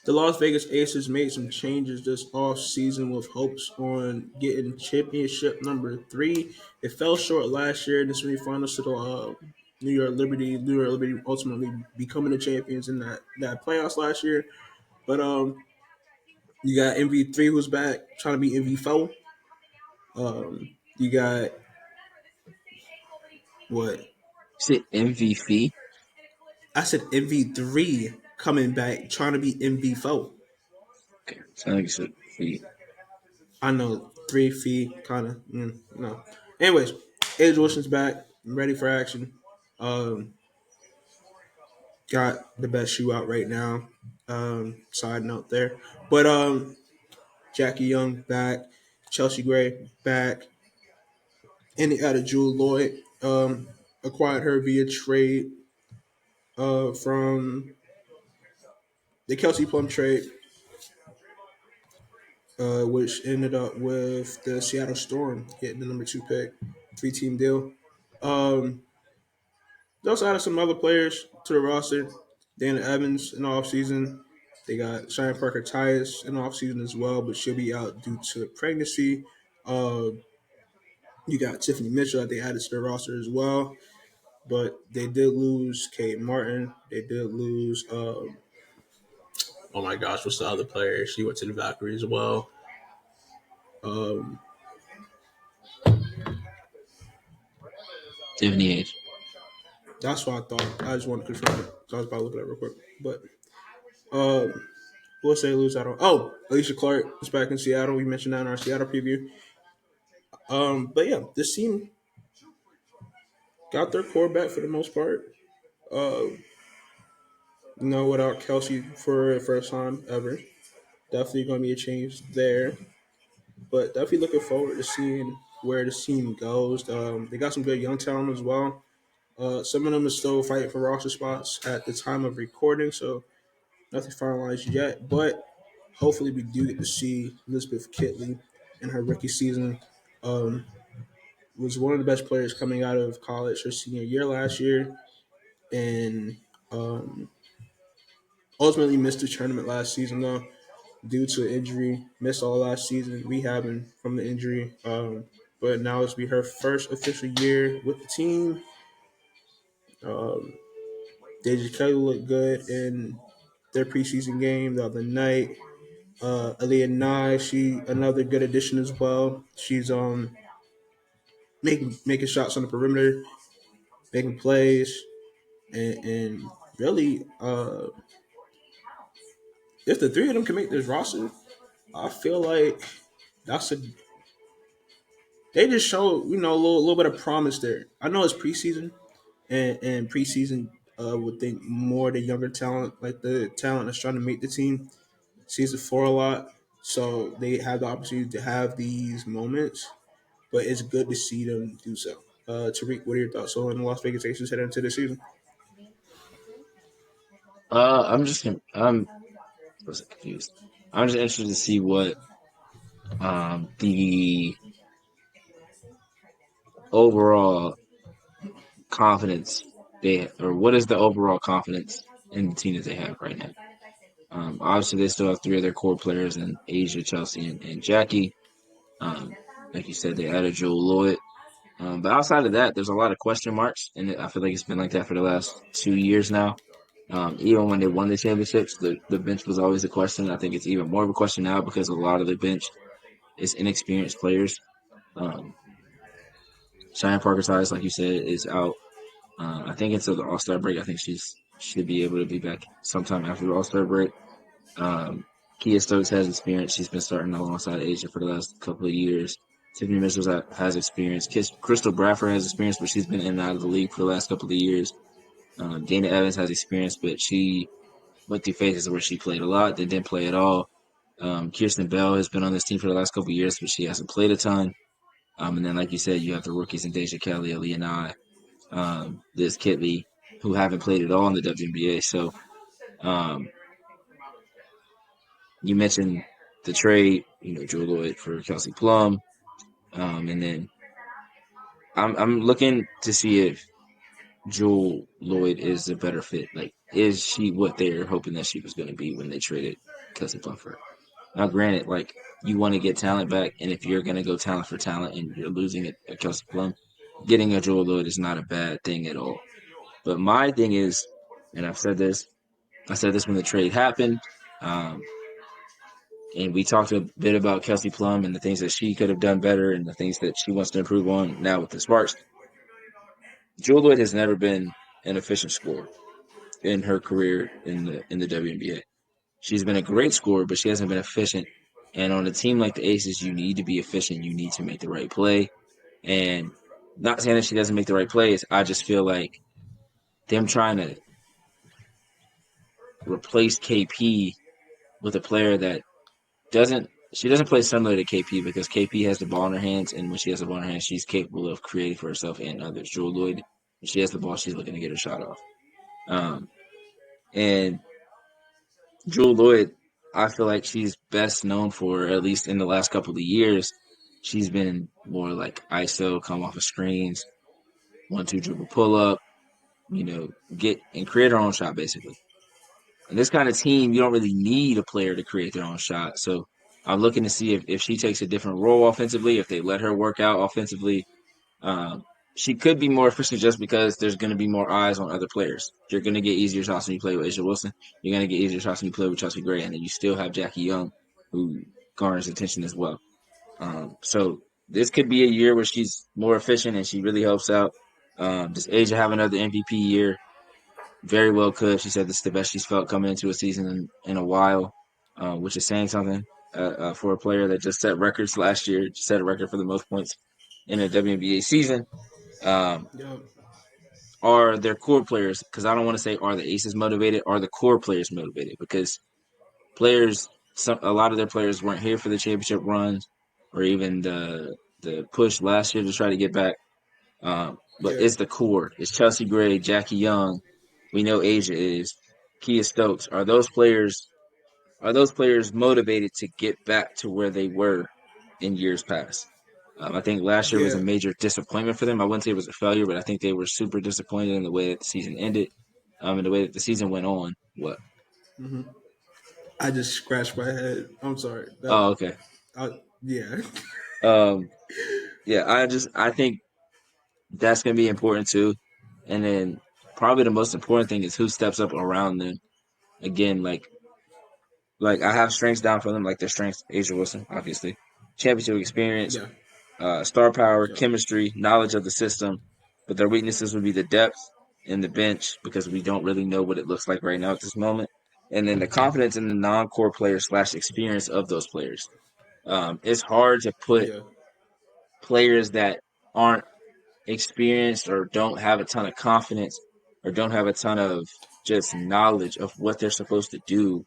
The Las Vegas Aces made some changes this off season with hopes on getting championship number 3. It fell short last year in the semifinals to the New York Liberty. New York Liberty ultimately becoming the champions in that playoffs last year. But you got MV3 who's back trying to be MV4. You got what? Is it MVP? I said MV3 coming back trying to be MV4. Okay, sound like you said fee. I know 3 feet kind of no. Anyways, Age Wilson's back, ready for action. Um, got the best shoe out right now. Side note there, but Jackie Young back, Chelsea Gray back, and they added Jewel Lloyd. Acquired her via trade from the Kelsey Plum trade, which ended up with the Seattle Storm getting the number 2 pick, 3 team deal. Um, they also added some other players to the roster. Dana Evans in the offseason. They got Cheyenne Parker Tyus in the offseason as well, but she'll be out due to pregnancy. Uh, you got Tiffany Mitchell that they added to the roster as well. But they did lose Kate Martin. They did lose oh my gosh, what's the other player? She went to the Valkyries as well. Um, Tiffany H. that's what I thought. I just wanted to confirm it. So I was about to look it up real quick. But um, we'll say lose out on. Oh, Alicia Clark is back in Seattle. We mentioned that in our Seattle preview. But yeah, this team got their core back for the most part. Without Kelsey for the first time ever. Definitely going to be a change there. But definitely looking forward to seeing where the team goes. They got some good young talent as well. Some of them are still fighting for roster spots at the time of recording, so nothing finalized yet. But hopefully, we do get to see Elizabeth Kitley in her rookie season. Um, was one of the best players coming out of college her senior year last year, and um, ultimately missed the tournament last season though due to injury. Missed all last season rehabbing from the injury. But now it's be her first official year with the team. Um, Deja Kelly looked good in their preseason game the other night. Aaliyah Nye, she another good addition as well. She's making shots on the perimeter, making plays, and really, if the 3 of them can make this roster, I feel like that's a they just show a little bit of promise there. I know it's preseason, and preseason would think more the younger talent, like the talent that's trying to make the team, sees the floor a lot, so they have the opportunity to have these moments. But it's good to see them do so. Tariq, what are your thoughts on the Las Vegas Aces heading into the season? I'm was confused. I'm just interested to see what the overall confidence or what is the overall confidence in the team that they have right now. Obviously, they still have 3 other core players in Asia, Chelsea, and Jackie. Um, like you said, they added Joel Lloyd. But outside of that, there's a lot of question marks, and I feel like it's been like that for the last 2 years now. Even when they won the championships, the bench was always a question. I think it's even more of a question now because a lot of the bench is inexperienced players. Um, Cheyenne Parker Size, like you said, is out. I think until the All Star break. I think she's should be able to be back sometime after the All Star break. Um, Kia Stokes has experience. She's been starting alongside Asia for the last couple of years. Tiffany Mitchell has experience. Crystal Bradford has experience, but she's been in and out of the league for the last couple of years. Dana Evans has experience, but she went through phases where she played a lot, then didn't play at all. Kirsten Bell has been on this team for the last couple of years, but she hasn't played a ton. And then, like you said, you have the rookies in Deja Kelly, Aaliyah Nye, Liz Kitley, who haven't played at all in the WNBA. So um, you mentioned the trade, Joe Lloyd for Kelsey Plum. And then I'm looking to see if Jewel Lloyd is a better fit. Like, is she what they're hoping that she was going to be when they traded Kelsey Plum for her? Now, granted, like you want to get talent back, and if you're going to go talent for talent and you're losing a Kelsey Plum, getting a Jewel Lloyd is not a bad thing at all. But my thing is, and I said this when the trade happened, um, and we talked a bit about Kelsey Plum and the things that she could have done better and the things that she wants to improve on now with the Sparks. Jewel Lloyd has never been an efficient scorer in her career in the WNBA. She's been a great scorer, but she hasn't been efficient. And on a team like the Aces, you need to be efficient. You need to make the right play. And not saying that she doesn't make the right plays, I just feel like them trying to replace KP with a player that doesn't play similar to KP because KP has the ball in her hands, and when she has the ball in her hands, she's capable of creating for herself and others. Jewel Lloyd, when she has the ball, she's looking to get her shot off. Um, and Jewel Lloyd, I feel like she's best known for, at least in the last couple of years, she's been more like ISO, come off of screens, 1-2 dribble pull up, get and create her own shot basically. And this kind of team, you don't really need a player to create their own shot. So I'm looking to see if she takes a different role offensively, if they let her work out offensively. Um, she could be more efficient just because there's going to be more eyes on other players. You're going to get easier shots when you play with Asia Wilson. You're going to get easier shots when you play with Chelsea Gray, and then you still have Jackie Young, who garners attention as well. So this could be a year where she's more efficient and she really helps out. Does Asia have another MVP year? Very well could. She said this is the best she's felt coming into a season in a while, which is saying something for a player that just set records last year, just set a record for the most points in a WNBA season. Um, Yep. are their core players, because I don't want to say are the Aces motivated, are the core players motivated? Because a lot of their players weren't here for the championship runs or even the push last year to try to get back. But Yeah. it's the core. It's Chelsea Gray, Jackie Young. We know Asia is Kia Stokes. Are those players motivated to get back to where they were in years past? I think last year was a Yeah. major disappointment for them. I wouldn't say it was a failure, but I think they were super disappointed in the way that the season ended, and the way that the season went on. What? I just scratched my head. I'm sorry. That. Oh, okay. Yeah. Um, yeah, I think that's gonna be important too. And then probably the most important thing is who steps up around them. Again, like I have strengths down for them, like their strengths, Asia Wilson, obviously, championship experience, Yeah. star power, Yeah. chemistry, knowledge of the system. But their weaknesses would be the depth in the bench because we don't really know what it looks like right now at this moment. And then the confidence in the non-core players slash experience of those players. It's hard to put Yeah. players that aren't experienced or don't have a ton of confidence or don't have a ton of just knowledge of what they're supposed to do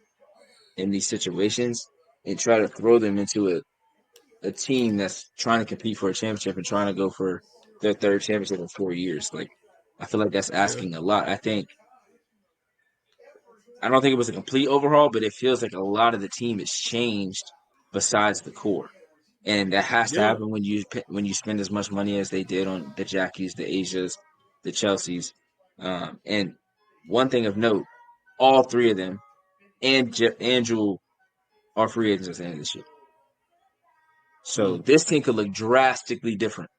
in these situations and try to throw them into a team that's trying to compete for a championship and trying to go for their third championship in 4 years. Like, I feel like that's Yeah. asking a lot. I don't think it was a complete overhaul, but it feels like a lot of the team has changed besides the core. And that has to Yeah. happen when you spend as much money as they did on the Jackies, the Asias, the Chelseas. And one thing of note, all three of them and Jewel are free agents at the end of this year. So this team could look drastically different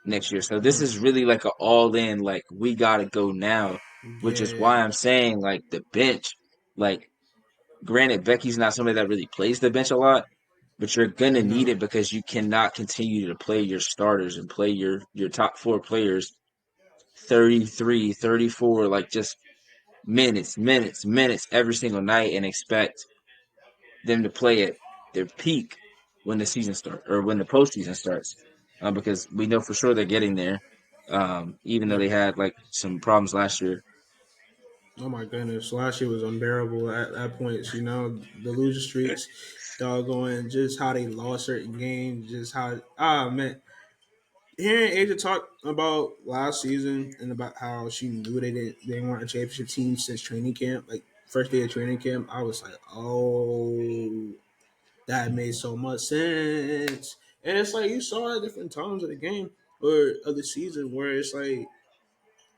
next year. So this is really like an all in, like we gotta go now, which is Yeah. why I'm saying like the bench, like granted Becky's not somebody that really plays the bench a lot, but you're gonna need No. it because you cannot continue to play your starters and play your top four players 33, 34, like just minutes every single night and expect them to play at their peak when the season starts or when the postseason starts, because we know for sure they're getting there. Even though Yep. they had like some problems last year. Oh my goodness. Last year was unbearable at points, the loser streaks, doggone, just how they lost certain games, just how man. Hearing Asia talk about last season and about how she knew they weren't a championship team since training camp, like first day of training camp, I was like, oh, that made so much sense. And it's like you saw at different times of the game or of the season where it's like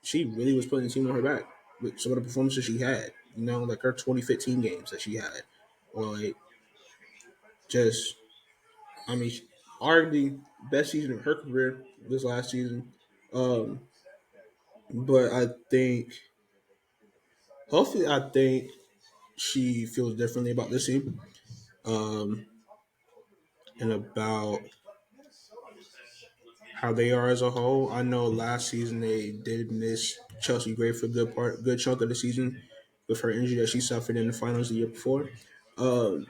she really was putting the team on her back with some of the performances she had. You know, like her 2015 games that she had, or like just I mean, arguably best season of her career this last season. Um, but I think she feels differently about this team, um, and about how they are as a whole. I know last season they did miss Chelsea Gray for a good chunk of the season with her injury that she suffered in the finals the year before. Um,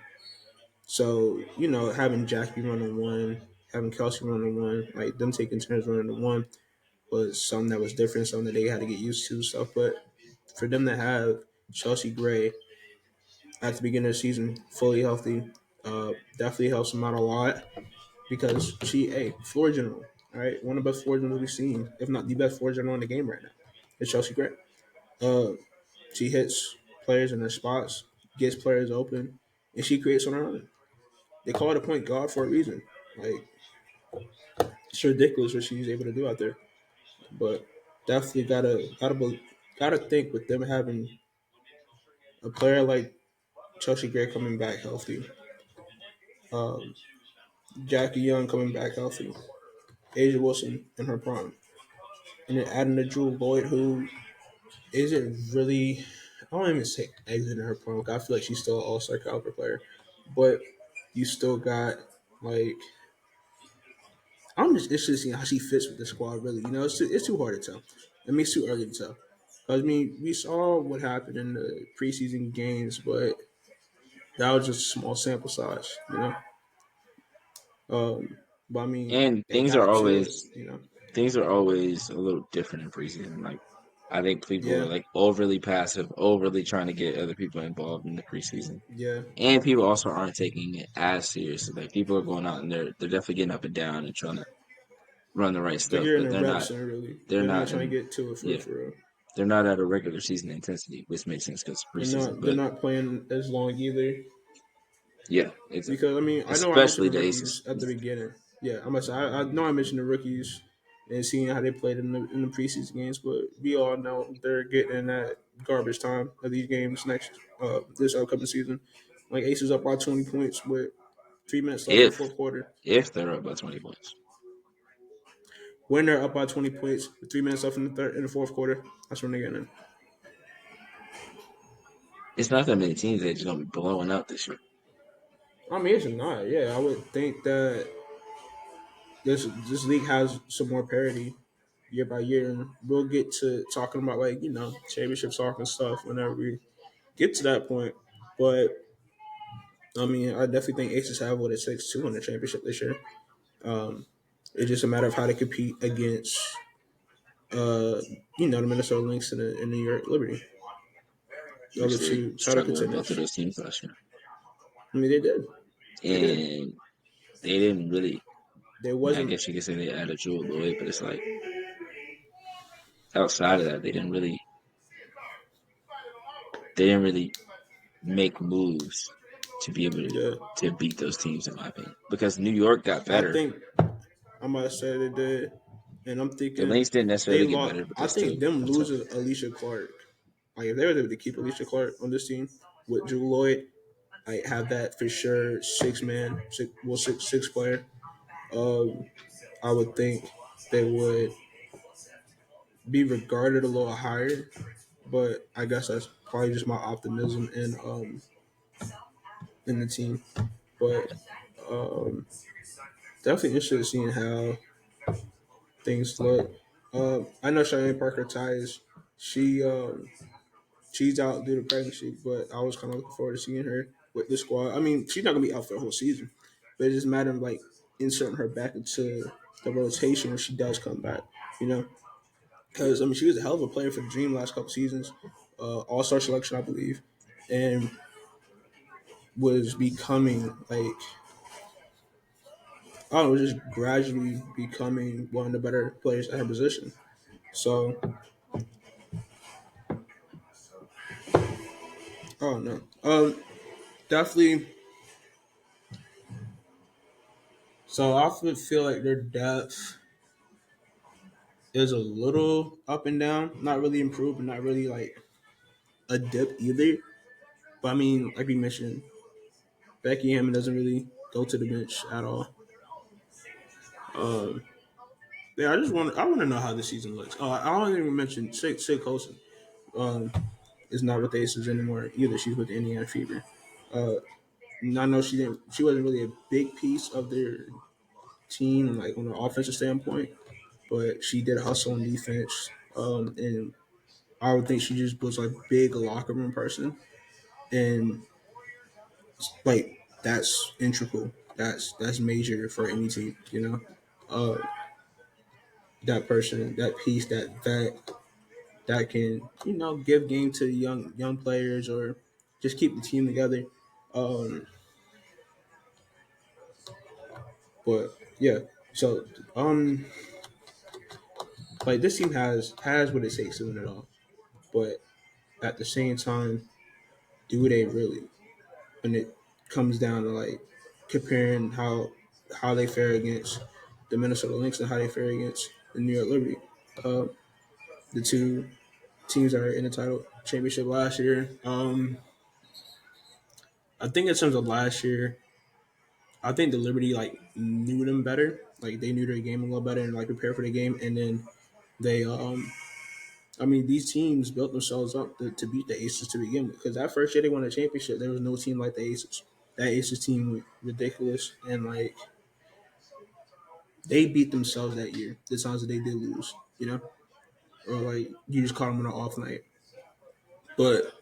so you know, having Jackie run on one, having Kelsey run on one, like them taking turns running on one was something that was different, something that they had to get used to stuff. But for them to have Chelsea Gray at the beginning of the season fully healthy, definitely helps them out a lot because she a floor general, all right, one of the best floor generals we've seen, if not the best floor general in the game right now. It's Chelsea Gray. Uh, she hits players in their spots, gets players open, and she creates on her own. They call it a point guard for a reason. Like it's ridiculous what she's able to do out there. But definitely gotta think with them having a player like Chelsea Gray coming back healthy, um, Jackie Young coming back healthy, Asia Wilson in her prime, and then adding a Jewel Boyd who isn't really. I don't even say exiting her prime. I feel like she's still an All Star caliber player, but you still got like I'm just interested to see how she fits with the squad. Really, you know, it's too hard to tell. I mean, it's too early to tell. I mean, we saw what happened in the preseason games, but that was just a small sample size, you know. But I mean, And they got to it, you know. things are always a little different in preseason. Like I think people are Yeah, like overly passive, overly trying to get other people involved in the preseason. yeah. And people also aren't taking it as seriously. Like people are going out and they're definitely getting up and down and trying to run the right They're stuff, getting but the reps in really. they're They're not not trying in to get to it yeah, for real. they're not at a regular season intensity, which makes sense because preseason. They're But not playing as long either. yeah, exactly. Because I mean, I know I mentioned Especially the the Aces. rookies at the beginning. Yeah, I must. I know I mentioned the rookies and seeing how they played in the preseason games, but we all know they're getting in that garbage time of these games next this upcoming season. Like Aces up by 20 points with 3 minutes left in the If fourth quarter. they're up by 20 points, When they're up by 20 points with 3 minutes left in the fourth quarter, that's when they're getting in. it's not that many teams that are just gonna be blowing up this year. I mean, it's not. Yeah, I would think that this league has some more parity year by year, and we'll get to talking about like championship talk and stuff whenever we get to that point. But I mean, I definitely think Aces have what it takes to win the championship this year. Um, it's just a matter of how they compete against uh, the Minnesota Lynx and the New York Liberty, the other Which they two title struggled with both of contenders. those teams last year, I mean, they did, they did. and they didn't really. There I mean, I wasn't, guess you could say they added Jewel Lloyd, but it's like outside of that, they didn't really make moves to be able yeah. to beat those teams, in my opinion. Because New York got I better, think I'm about to say they did, and I'm the thinking Lynx didn't they necessarily get lost. better, but they I still think them are tough. losing Alicia Clark, like if they were able to keep Alicia Clark on this team with Drew Lloyd, I have that for sure. Six man, six player. Um, I would think they would be regarded a little higher, but I guess that's probably just my optimism in the team. But um, definitely interested in seeing how things look. I know Cheyenne Parker ties. She she's out due to pregnancy, but I was kind of looking forward to seeing her with the squad. I mean, she's not gonna be out for the whole season, but it just matter of like inserting her back into the rotation when she does come back. You know, because I mean, she was a hell of a player for the Dream last couple seasons, All Star selection, I believe, and was becoming like I don't know, just gradually becoming one of the better players at her position. So I don't know. Definitely. So I feel like their depth is a little up and down, not really improved, but not really like a dip either. But I mean, like we mentioned, Becky Hammond doesn't really go to the bench at all. Um, yeah, I want to know how the season looks. Oh, I don't even mention Sig Colson. Um, is not with the Aces anymore either. She's with the Indiana Fever. Uh, I know she wasn't really a big piece of their team, like on an offensive standpoint, but she did hustle on defense. And I would think she just was like big locker room person, and like that's integral. That's major for any team. Uh, that person, that piece, that can give game to young players or just keep the team together. Um, but yeah, so like this team has what it takes to win it all, but at the same time, do they really? When it comes down to like comparing how they fare against the Minnesota Lynx and how they fare against the New York Liberty, uh, the two teams that are in the title championship last year. I think in terms of last year, I think the Liberty like knew them better. Like they knew their game a little better and like prepared for the game, and then they I mean, these teams built themselves up to beat the Aces to begin with. Because that first year they won a championship, there was no team like the Aces. That Aces team was ridiculous, and like they beat themselves that year. The times that they did lose, or like you just caught them on an off night. But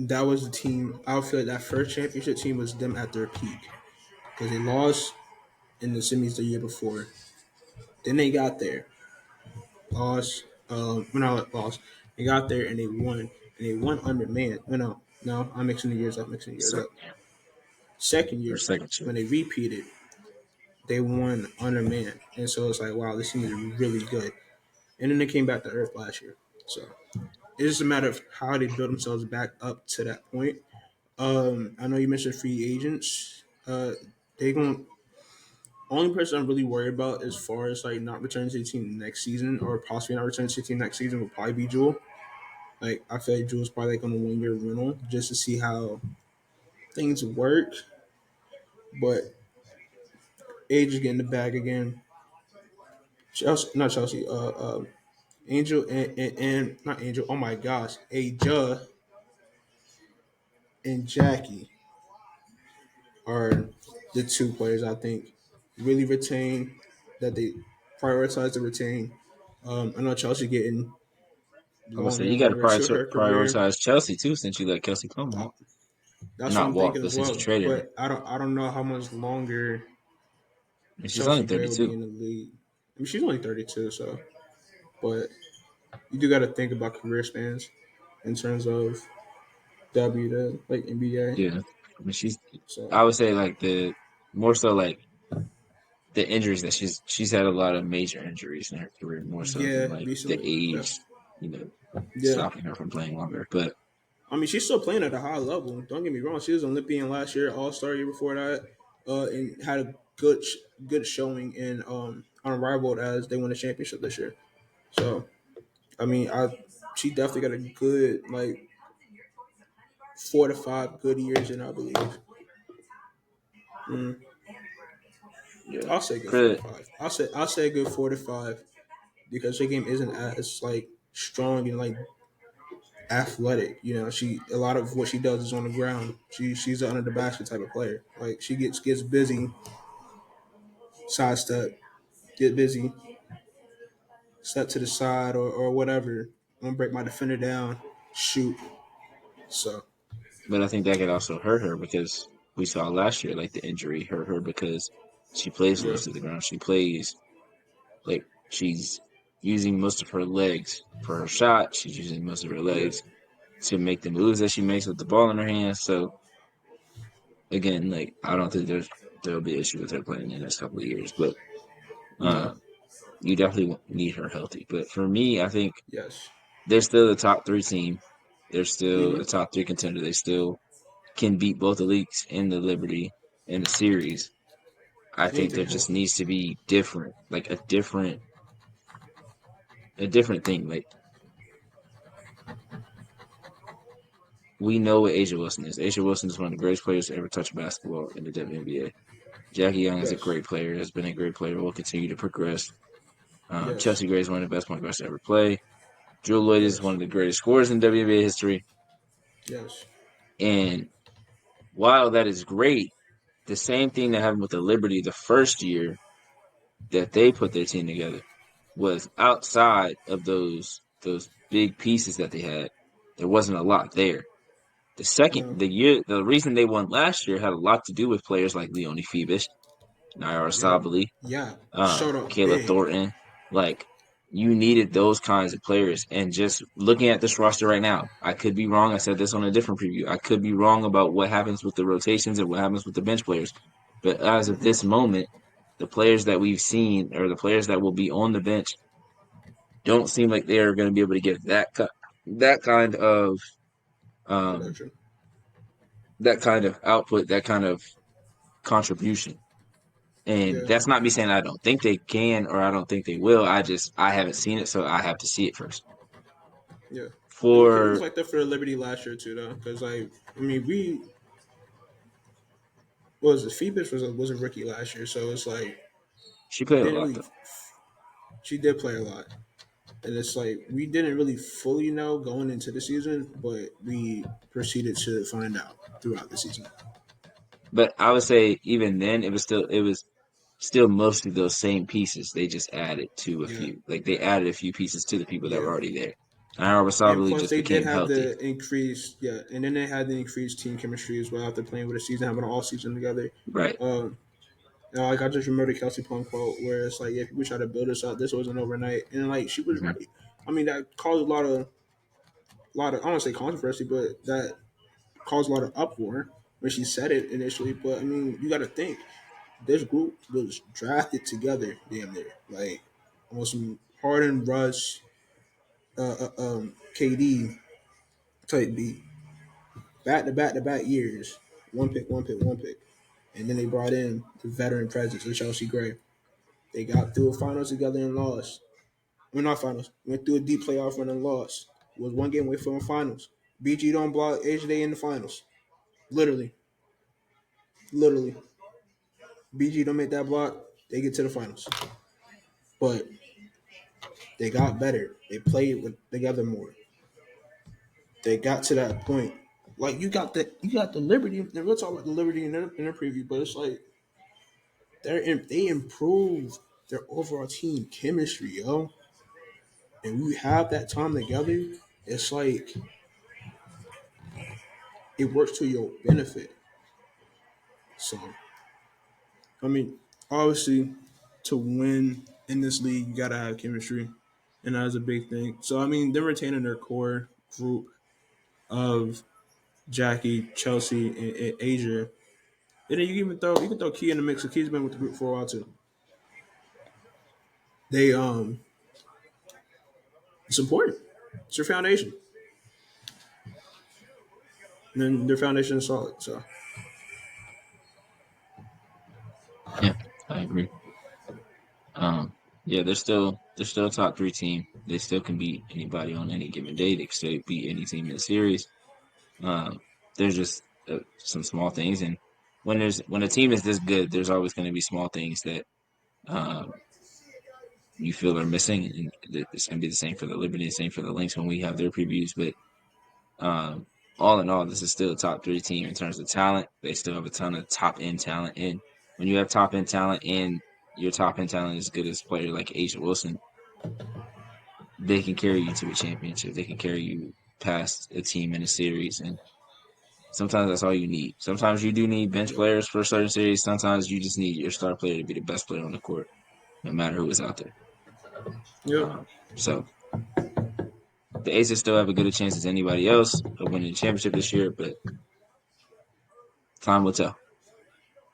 that was the team. I feel like that first championship team was them at their peak because they lost in the semis the year before. Then they got there, lost. When I lost, they got there and they won, and they won under man. No, I'm mixing the years up. Mixing the years Second, up. Second or year second year. when they repeated, they won under man, and so it's like, wow, this team is really good. And then they came back to earth last year. So it's just a matter of how they build themselves back up to that point. I know you mentioned free agents. They going only person I'm really worried about as far as like not returning to the team next season or possibly not returning to the team next season would probably be Jewel. Like I feel like Jewel's probably like on a 1 year rental just to see how things work. But age is getting the bag again. Chelsea, not Chelsea. Angel and not Angel. Oh my gosh, Aja and Jackie are the two players I think really retain that they prioritize to retain. I know Chelsea getting I would say longer you and got to longer into her career. prioritize Chelsea too, since you let Kelsey come walk, That's what not I'm walk, thinking but as since you well. traded her. But I don't know how much longer And she's only Chelsea Gray will be 32. in the league. I mean, she's only 32, so but you do got to think about career spans in terms of W to like NBA. Yeah, I mean So I would say like the more so like the injuries that she's had a lot of major injuries in her career, more so than yeah, like the recently, yeah, age, you know, yeah. stopping her from playing longer. But I mean, she's still playing at a high level. Don't get me wrong. She was an Olympian last year, All Star year before that, and had a good showing in unrivaled as they won the championship this year. So I mean, I she definitely got a good like 4 to 5 good years in, I believe. Mm, yeah, I'll say good four to for five. I'll say a good 4 to 5 because her game isn't as like strong and like athletic. She a lot of what she does is on the ground. She's an under the basket type of player. Like she gets busy, sidestep, get busy, step to the side or whatever. I'm gonna break my defender down, shoot. So but I think that could also hurt her because we saw last year like the injury hurt her because she plays yeah, close to the ground. She plays like she's using most of her legs for her shot. She's using most of her yeah, legs to make the moves that she makes with the ball in her hands. So again, like I don't think there'll be an issue with her playing in the next couple of years, but no, uh, you definitely need her healthy. But for me, I think yes, they're still the top three team. They're still a mm-hmm. top three contender. They still can beat both the Leaks and the Liberty in the series. I think Anything there just healthy. needs to be different, like a different a different thing. Like we know what Asia Wilson is. Asia Wilson is one of the greatest players to ever touch basketball in the WNBA. Jackie Young is a Yes. great player, has been a great player, will continue to progress. Yes. Chelsea Gray is one of the best point guards to ever play. Drew Lloyd is one Yes. of the greatest scorers in WNBA history. Yes. And while that is great, the same thing that happened with the Liberty the first year that they put their team together was outside of those big pieces that they had. There wasn't a lot there. No. The reason they won last year had a lot to do with players like Leonie Phoebus, Naira Yep. Sabali, Yeah. Showed up Kayla big. Thornton. Like you needed those kinds of players. And just looking at this roster right now, I could be wrong. I said this on a different preview. I could be wrong about what happens with the rotations and what happens with the bench players. But as of this moment, the players that we've seen or the players that will be on the bench don't seem like they are going to be able to get that kind of um, Production. that kind of output, that kind of contribution. And Yeah. that's not me saying I don't think they can or I don't think they will. I haven't seen it, so I have to see it first. Yeah. It was For like that for Liberty last year too, though, because like I mean we was it Phoebus was a rookie last year, so it's like she we played a didn't lot really. though, She did play a lot, and it's like we didn't really fully know going into the season, but we proceeded to find out throughout the season. but I would say even then it was still mostly those same pieces. They just added to a Yeah. few, like they added a few pieces to the people that were Yeah. already there. And And Sabali plus, just they did became have healthy, the increased, yeah, and then they had the increased team chemistry as well after playing with a season, having all season together. right? Um, like I just remember the Kelsey Plum quote where it's like, "Yeah, people try to build us up. This wasn't overnight," and like she was Hmm. right. I mean, that caused a lot of I don't want to say controversy, but that caused a lot of uproar when she said it initially. But I mean, you got to think this group was drafted together, damn near like almost some Harden, Russ, KD type beat, back to back to back years, one pick, one pick, one pick, and then they brought in the veteran presence of Chelsea Gray. They got through a finals together and lost. Well, not finals. Went through a deep playoff run and lost. Was one game away from the finals. BG don't block HJ in the finals. Literally, literally. BG don't make that block. They get to the finals. But they got better. They played together more. They got to that point. Like you got the Liberty. And we'll talk about the Liberty in their preview, but it's like they improved their overall team chemistry, yo. And we have that time together. It's like it works to your benefit. So I mean, obviously, to win in this league, you gotta have chemistry, and that is a big thing. So I mean, they're retaining their core group of Jackie, Chelsea, and Asia. And then you can throw Key in the mix. So Key's been with the group for a while too. They it's important. It's your foundation. And then their foundation is solid. So Yeah, I agree. Um, yeah, they're still a top three team. They still can beat anybody on any given day. They can still beat any team in the series. Um, there's just some small things, and when a team is this good, there's always going to be small things that um, you feel are missing, and it's going to be the same for the Liberty, the same for the Lynx when we have their previews. But um, all in all, this is still a top three team in terms of talent. They still have a ton of top end talent, and when you have top end talent and your top end talent is good as a player like Asia Wilson, they can carry you to a championship. They can carry you past a team in a series, and sometimes that's all you need. Sometimes you do need bench yep, players for a certain series. Sometimes you just need your star player to be the best player on the court, no matter who is out there. yep. So the Aces still have a good a chance as anybody else of winning the championship this year, but time will tell.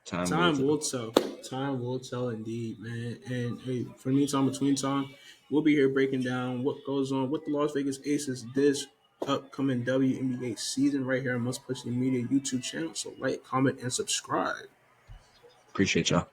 Time will Time tell. will tell. Time will tell indeed, man. And hey, for the meantime, between time, we'll be here breaking down what goes on with the Las Vegas Aces this upcoming WNBA season right here on Must Push the Media YouTube channel. So like, comment, and subscribe. Appreciate y'all.